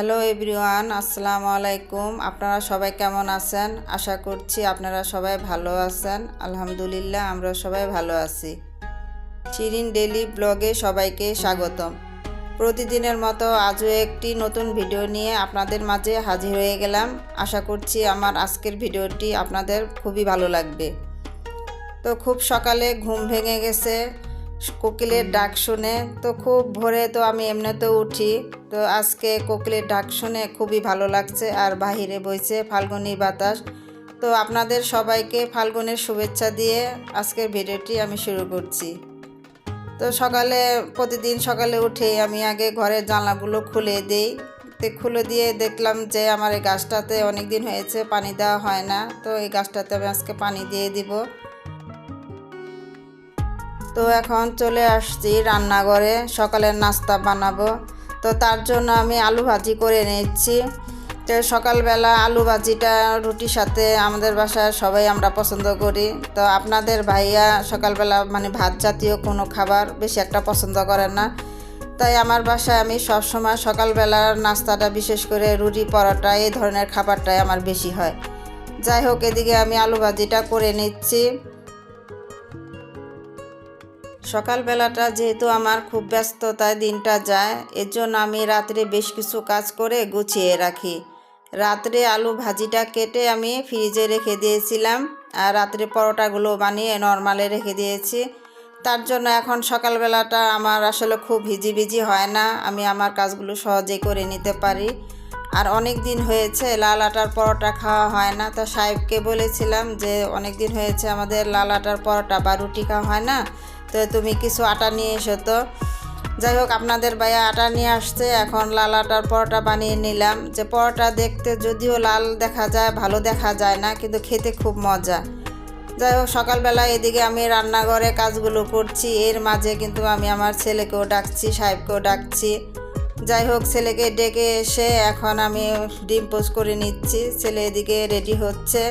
Hello everyone, আসসালামু আলাইকুম। আপনারা সবাই কেমন আছেন? আশা করছি আপনারা সবাই ভালো আছেন। আলহামদুলিল্লাহ, আমরা সবাই ভালো আছি। শিরিন ডেইলি ব্লগে সবাইকে স্বাগতম। প্রতিদিনের মতো আজও একটি নতুন ভিডিও নিয়ে আপনাদের মাঝে হাজির হয়ে গেলাম। আশা করছি আমার আজকের ভিডিওটি আপনাদের খুবই ভালো লাগবে। তো খুব সকালে ঘুম ভেঙে গেছে কোকিলের ডাক শুনে। তো খুব ভোরে তো আমি এমনিতেও উঠি, তো আজকে কোকিলের ডাক শুনে খুবই ভালো লাগছে। আর বাহিরে বইছে ফাল্গুনী বাতাস। তো আপনাদের সবাইকে ফাল্গুনের শুভেচ্ছা দিয়ে আজকের ভিডিওটি আমি শুরু করছি। তো প্রতিদিন সকালে উঠে আমি আগে ঘরের জানলাগুলো খুলে দিই। তো খুলে দিয়ে দেখলাম যে আমার এই গাছটাতে অনেক দিন হয়েছে পানি দেওয়া হয় না, তো এই গাছটাতে আমি আজকে পানি দিয়ে দিব। তো এখন চলে আসছি রান্নাঘরে, সকালের নাস্তা বানাবো। তো তার জন্য আমি আলু ভাজি করে নিচ্ছি। তো সকালবেলা আলু ভাজিটা রুটির সাথে আমাদের বাসায় সবাই আমরা পছন্দ করি। তো আপনাদের ভাইয়া সকালবেলা ভাত জাতীয় কোনো খাবার বেশি একটা পছন্দ করে না, তাই আমার বাসায় আমি সবসময় সকালবেলার নাস্তাটা বিশেষ করে রুটি পরোটা এই ধরনের খাবারটাই আমার বেশি হয়। যাই হোক, এদিকে আমি আলু ভাজিটা করে নিচ্ছি। সকালবেলাটা যেহেতু আমার খুব ব্যস্ততায় দিনটা যায়, এর জন্য আমি রাত্রে বেশ কিছু কাজ করে গুছিয়ে রাখি। রাত্রে আলু ভাজিটা কেটে আমি ফ্রিজে রেখে দিয়েছিলাম, আর রাত্রে পরোটাগুলো বানিয়ে নরমালে রেখে দিয়েছি। তার জন্য এখন সকালবেলাটা আমার আসলে খুব হিজিবিজি হয় না, আমি আমার কাজগুলো সহজেই করে নিতে পারি। আর অনেক দিন হয়েছে লাল আটার পরোটা খাওয়া হয় না, তো সাহেবকে বলেছিলাম যে অনেক দিন হয়েছে আমাদের লাল আটার পরোটা বা রুটি খাওয়া হয় না, তো তুমি কিছু আটা নিয়ে এসো। তো যাই হোক, আপনাদের ভাইয়া আটা নিয়ে আসছে, এখন লাল আটার পরোটা বানিয়ে নিলাম। যে পরোটা দেখতে যদিও লাল দেখা যায়, ভালো দেখা যায় না, কিন্তু খেতে খুব মজা। যাই হোক, সকালবেলা এদিকে আমি রান্নাঘরে কাজগুলো করছি, এর মাঝে কিন্তু আমি আমার ছেলেকেও ডাকছি, সাহেবকেও ডাকছি। যাই হোক, ছেলেকে ডেকে এসে এখন আমি ডিম পোস্ট করে নিচ্ছি। ছেলে এদিকে রেডি হচ্ছে।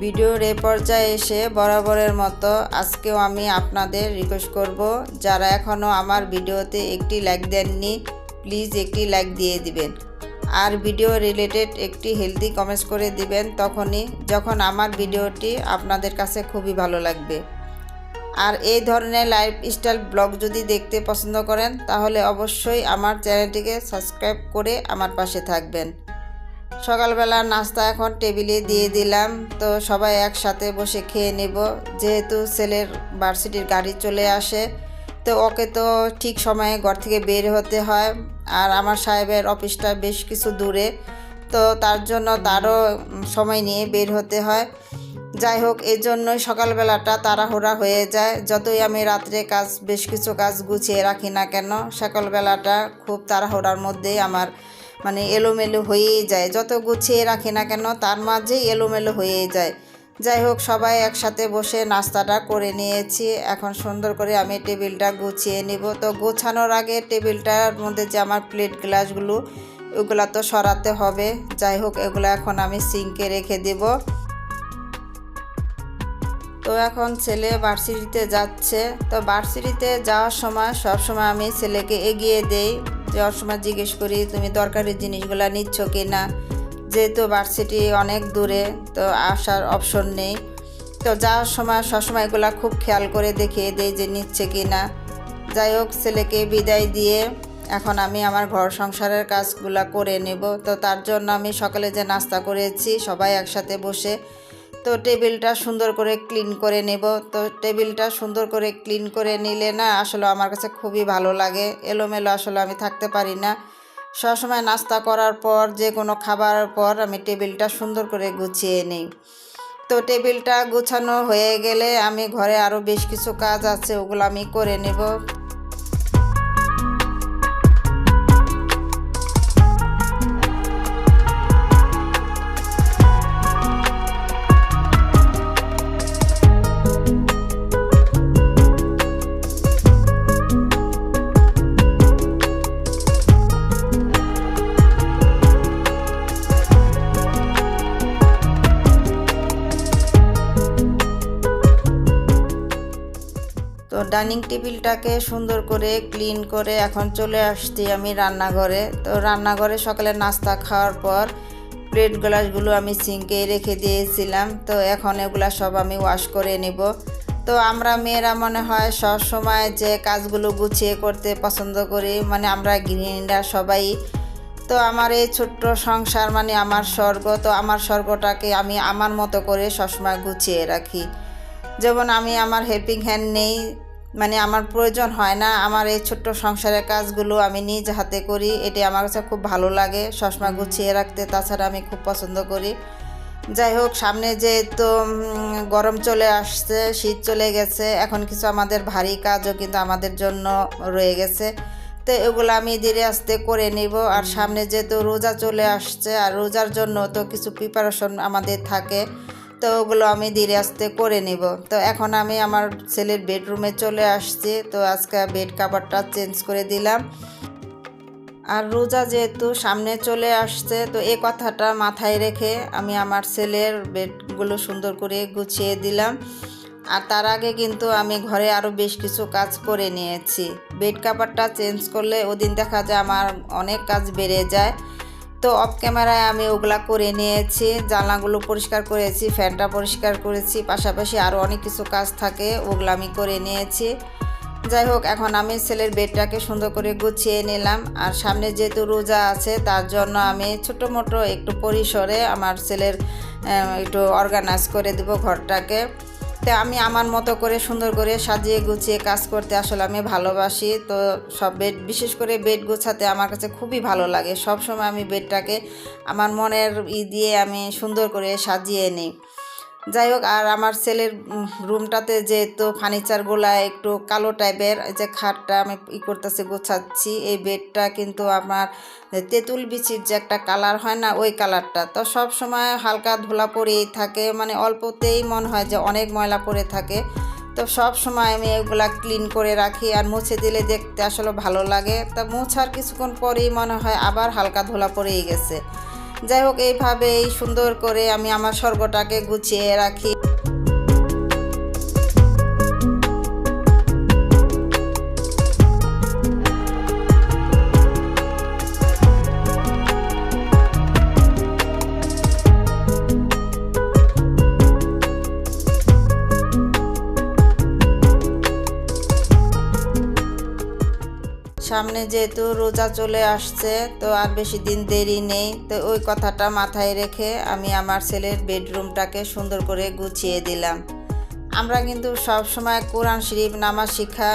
ভিডিওর এ পর্যায়ে এসে বরাবরের মতো আজকেও আমি আপনাদের রিকোয়েস্ট করব, যারা এখনও আমার ভিডিওতে একটি লাইক দেননি, প্লিজ একটি লাইক দিয়ে দিবেন। আর ভিডিও রিলেটেড একটি হেলদি কমেন্টস করে দিবেন তখনই যখন আমার ভিডিওটি আপনাদের কাছে খুবই ভালো লাগবে। আর এই ধরনের লাইফস্টাইল ব্লগ যদি দেখতে পছন্দ করেন, তাহলে অবশ্যই আমার চ্যানেলটিকে সাবস্ক্রাইব করে আমার পাশে থাকবেন। সকালবেলা নাস্তা এখন টেবিলে দিয়ে দিলাম, তো সবাই একসাথে বসে খেয়ে নেব। যেহেতু ছেলের ভার্সিটির গাড়ি চলে আসে, তো ওকে তো ঠিক সময়ে ঘর থেকে বের হতে হয়। আর আমার সাহেবের অফিসটা বেশ কিছু দূরে, তো তার জন্য তারও সময় নিয়ে বের হতে হয়। যাই হোক, এর জন্যই সকালবেলাটা তাড়াহুড়া হয়ে যায়। যতই আমি রাত্রে বেশ কিছু কাজ গুছিয়ে রাখি না কেন, সকালবেলাটা খুব তাড়াহুড়ার মধ্যেই আমার এলোমেলো হয়েই যায়। যত গুছিয়ে রাখি না কেন তার মাঝেই এলোমেলো হয়েই যায়। যাই হোক, সবাই একসাথে বসে নাস্তাটা করে নিয়েছি। এখন সুন্দর করে আমি টেবিলটা গুছিয়ে নিব। তো গোছানোর আগে টেবিলটার মধ্যে যে আমার প্লেট গ্লাসগুলো, ওগুলো তো সরাতে হবে। যাই হোক, এগুলো এখন আমি সিঙ্কে রেখে দেব। তো এখন ছেলে ভার্সিটিতে যাচ্ছে। তো ভার্সিটিতে যাওয়ার সময় সবসময় আমি ছেলেকে এগিয়ে দেই। যাওয়ার সময় জিজ্ঞেস করি তুমি দরকারি জিনিসগুলো নিচ্ছ কি না, যেহেতু ভার্সিটি অনেক দূরে, তো আসার অপশন নেই। তো যাওয়ার সময় সবসময় এগুলো খুব খেয়াল করে দেখিয়ে দেই যে নিচ্ছে কি না। যাই হোক, ছেলেকে বিদায় দিয়ে এখন আমি আমার ঘর সংসারের কাজগুলো করে নেব। তো তার জন্য আমি সকালে যে নাস্তা করেছি সবাই একসাথে বসে, তো টেবিলটা সুন্দর করে ক্লিন করে নেব। তো টেবিলটা সুন্দর করে ক্লিন করে নিলে না আসলে আমার কাছে খুবই ভালো লাগে। এলোমেলো আসলে আমি থাকতে পারি না। সবসময় নাস্তা করার পর যে কোনো খাবারের পর আমি টেবিলটা সুন্দর করে গুছিয়ে নিই। তো টেবিলটা গুছানো হয়ে গেলে আমি ঘরে আরও বেশ কিছু কাজ আছে, ওগুলো আমি করে নেব। তো ডাইনিং টেবিলটাকে সুন্দর করে ক্লিন করে এখন চলে আসছি আমি রান্নাঘরে। তো রান্নাঘরে সকালে নাস্তা খাওয়ার পর প্লেট গ্লাসগুলো আমি সিঙ্কে রেখে দিয়েছিলাম। তো এখন এগুলা সব আমি ওয়াশ করে নেব। তো আমরা মেয়েরা মনে হয় সব সময় যে কাজগুলো গুছিয়ে করতে পছন্দ করি, মানে আমরা গৃহিণীরা সবাই। তো আমার এই ছোট্ট সংসার মানে আমার স্বর্গ। তো আমার স্বর্গটাকে আমি আমার মতো করে সবসময় গুছিয়ে রাখি। যেমন আমি আমার হেল্পিং হ্যান্ড নেই, মানে আমার প্রয়োজন হয় না। আমার এই ছোট্ট সংসারের কাজগুলো আমি নিজ হাতে করি, এটি আমার কাছে খুব ভালো লাগে সবসময় গুছিয়ে রাখতে। তাছাড়া আমি খুব পছন্দ করি। যাই হোক, সামনে যেহেতু গরম চলে আসছে, শীত চলে গেছে, এখন কিছু আমাদের ভারী কাজও কিন্তু আমাদের জন্য রয়ে গেছে। তো এগুলো আমি ধীরে আস্তে করে নিব। আর সামনে যেহেতু রোজা চলে আসছে, আর রোজার জন্য তো কিছু প্রিপারেশন আমাদের থাকে, তো ওগুলো আমি ধীরে আস্তে করে নিব। তো এখন আমি আমার ছেলের বেডরুমে চলে আসছি। তো আজকে বেড কাভারটা চেঞ্জ করে দিলাম। আর রোজা যেহেতু সামনে চলে আসছে, তো এই কথাটা মাথায় রেখে আমি আমার ছেলের বেডগুলো সুন্দর করে গুছিয়ে দিলাম। আর তার আগে কিন্তু আমি ঘরে আরও বেশ কিছু কাজ করে নিয়েছি। বেড কাভারটা চেঞ্জ করলে ওদিন দেখা যায় আমার অনেক কাজ বেড়ে যায়। তো অফ ক্যামেরায় আমি ওগুলা করে নিয়েছি। জানলাগুলো পরিষ্কার করেছি, ফ্যানটা পরিষ্কার করেছি, পাশাপাশি আরও অনেক কিছু কাজ থাকে, ওগুলো আমি করে নিয়েছি। যাই হোক, এখন আমি ছেলের বেডটাকে সুন্দর করে গুছিয়ে নিলাম। আর সামনে যেহেতু রোজা আছে, তার জন্য আমি ছোটো মোটো একটু পরিসরে আমার ছেলের একটু অর্গানাইজ করে দেব ঘরটাকে। তো আমি আমার মতো করে সুন্দর করে সাজিয়ে গুছিয়ে কাজ করতে আসলে আমি ভালোবাসি। তো সব বিশেষ করে বেড গোছাতে আমার কাছে খুবই ভালো লাগে। সব সময় আমি বেডটাকে আমার মনের দিয়ে আমি সুন্দর করে সাজিয়ে নিই। যাই হোক, আর আমার ছেলের রুমটাতে যেহেতু ফার্নিচারগুলো একটু কালো টাইপের, যে খাটটা আমি করতেছি গোছাচ্ছি, এই বেডটা কিন্তু আমার তেঁতুল বিচির যে একটা কালার হয় না, ওই কালারটা। তো সব সময় হালকা ধুলা পড়েই থাকে, মানে অল্পতেই মনে হয় যে অনেক ময়লা পড়ে থাকে। তো সব সময় আমি এগুলা ক্লিন করে রাখি, আর মুছে দিলে দেখতে আসলে ভালো লাগে। তা মোছার কিছুক্ষণ পরেই মনে হয় আবার হালকা ধুলা পড়েই গেছে। যাই হোক, এইভাবেই সুন্দর করে আমি আমার স্বর্গটাকে গুছিয়ে রাখি। সামনে যেহেতু রোজা চলে আসছে, তো আর বেশি দিন দেরি নেই। তো ওই কথাটা মাথায় রেখে আমি আমার ছেলের বেডরুমটাকে সুন্দর করে গুছিয়ে দিলাম। আমরা কিন্তু সব সময় কোরআন শরীফ, নামাজ শিক্ষা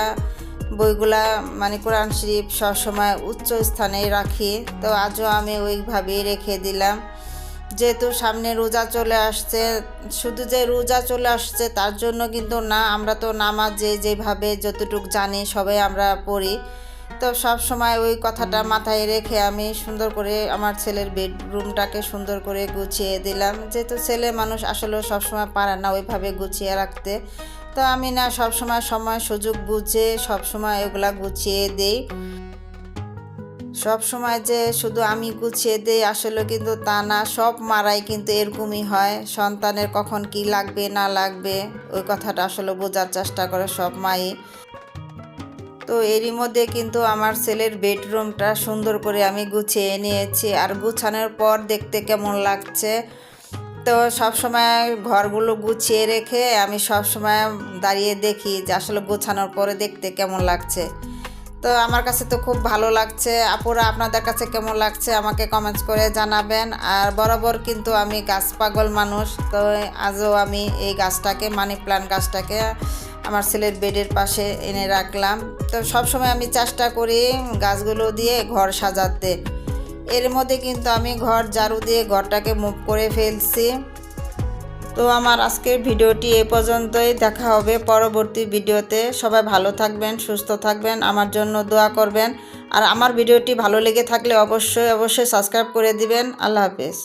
বইগুলা, মানে কোরআন শরীফ সবসময় উচ্চ স্থানে রাখি। তো আজও আমি ওইভাবেই রেখে দিলাম। যেহেতু সামনে রোজা চলে আসছে, শুধু যে রোজা চলে আসছে তার জন্য কিন্তু না, আমরা তো নামাজ যেভাবে যতটুকু জানি সবাই আমরা পড়ি। তো সব সময় ওই কথাটা মাথায় রেখে আমি সুন্দর করে আমার ছেলের বেডরুমটাকে সুন্দর করে গুছিয়ে দিলাম। যেহেতু ছেলে মানুষ আসলে সবসময় পারে না ওইভাবে গুছিয়ে রাখতে, তো আমি না সবসময় সময় সুযোগ বুঝে সবসময় এগুলা গুছিয়ে দেই। সব সময় যে শুধু আমি গুছিয়ে দেই আসলে কিন্তু তা না, সব মারাই কিন্তু এরকমই হয়। সন্তানের কখন কি লাগবে না লাগবে ওই কথাটা আসলে বোঝার চেষ্টা করে সব মাই। তো এরই মধ্যে কিন্তু আমার ছেলের বেডরুমটা সুন্দর করে আমি গুছিয়ে নিয়েছি। আর গুছানোর পর দেখতে কেমন লাগছে, তো সব সময় ঘরগুলো গুছিয়ে রেখে আমি সব সময় দাঁড়িয়ে দেখি যে আসলে গোছানোর পরে দেখতে কেমন লাগছে। তো আমার কাছে তো খুব ভালো লাগছে। আপুরা, আপনাদের কাছে কেমন লাগছে আমাকে কমেন্টস করে জানাবেন। আর বরাবর কিন্তু আমি গাছ পাগল মানুষ, তো আজও আমি এই গাছটাকে, মানি প্ল্যান্ট গাছটাকে আমার ছেলের বেডের পাশে এনে রাখলাম। তো সবসময় আমি চেষ্টা করি গাছগুলো দিয়ে ঘর সাজাতে। এর মধ্যে কিন্তু আমি ঘর ঝাড়ু দিয়ে ঘরটাকে মুভ করে ফেলছি। তো আমার আজকের ভিডিওটি এ পর্যন্তই। দেখা হবে পরবর্তী ভিডিওতে। সবাই ভালো থাকবেন, সুস্থ থাকবেন, আমার জন্য দোয়া করবেন। আর আমার ভিডিওটি ভালো লেগে থাকলে অবশ্যই সাবস্ক্রাইব করে দিবেন। আল্লাহ হাফেজ।